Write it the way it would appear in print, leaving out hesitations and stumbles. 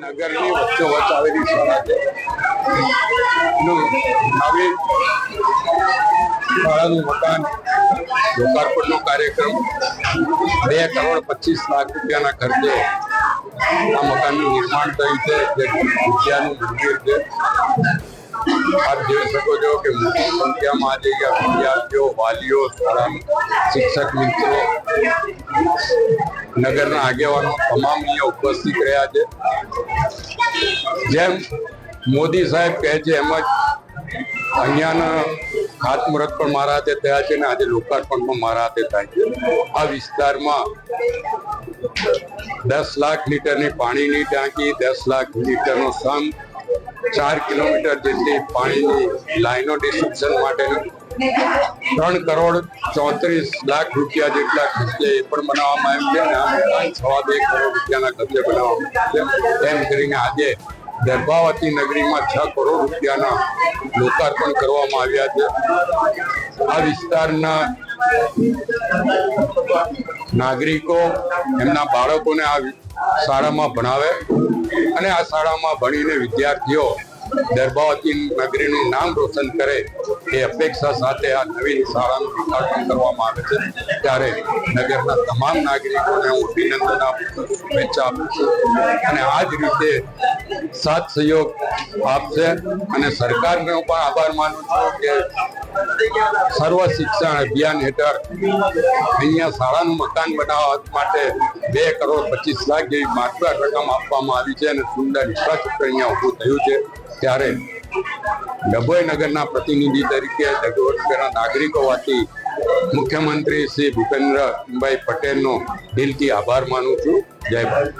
નગરની વચ્ચોવચ્ચ આવેલી શાળા છે. નવી શાળાનું મકાન લોકાર્પણનો કાર્યક્રમ 2,25,00,000 રૂપિયાના ખર્ચે આ મકાનનું નિર્માણ થયું છે. જે વિદ્યાનું મંદિર છે. આપ જોઈ શકો છો કે મોટી સંખ્યામાં આજે વિદ્યાર્થીઓ, વાલીઓ, શાળાના શિક્ષક મિત્રો, નગરના આગેવાનો તમામ અહીંયા ઉપસ્થિત રહ્યા છે. જેમ મોદી સાહેબ કહે છે એમ જ અહીંયાના ખાતમુહૂર્ત પણ મારા હાથે થયા છે ને આજે લોકાર્પણ પણ મારા હાથે થાય છે. આ વિસ્તારમાં 10 લાખ લીટરની પાણીની ટાંકી, 10 લાખ લીટરનો સંપ, 4 કિલોમીટર જેટલી પાણીની લાઈનો ડિસ્ટ્રીબ્યુશન માટેની 3,34,00,000 રૂપિયા જેટલા ખર્ચે એ પણ બનાવવામાં આવ્યું છે. અને આ 2.5 કરોડ રૂપિયાના ખર્ચે બનાવવામાં આવ્યું છે. એમ કરીને આજે દર્ભાવતી નગરીમાં 6 કરોડ રૂપિયાના લોકાર્પણ કરવામાં આવ્યા છે. આ વિસ્તારના નાગરિકો એમના બાળકોને આ શાળામાં ભણાવે અને આ શાળામાં ભણીને વિદ્યાર્થીઓ દર્ભાવતી નગરીનું નામ રોશન કરે એ અપેક્ષા સાથે આ નવી શાળાનું લોકાર્પણ કરવામાં આવે છે. ત્યારે નગરના તમામ નાગરિકોને હું અભિનંદન આપું છું, શુભેચ્છા આપું છું અને આ જ રીતે સાથ સહયોગ આપશે. અને સરકારનો પણ આભાર માનું છું કે સર્વ શિક્ષણ અભિયાન હેઠળ અહીંયા શાળાનું મકાન બનાવવા માટે 2,25,00,000 જેવી માત્ર રકમ આપવામાં આવી છે અને સુંદર ઇન્ફ્રાસ્ટ્રક્ચર અહીંયા ઊભું થયું છે. ત્યારે ડભોઈ નગરના પ્રતિનિધિ તરીકે ડભોઈ નગરના નાગરિકો વતી મુખ્યમંત્રી શ્રી ભૂપેન્દ્રભાઈ પટેલનો દિલથી આભાર માનું છું. જય ભારત.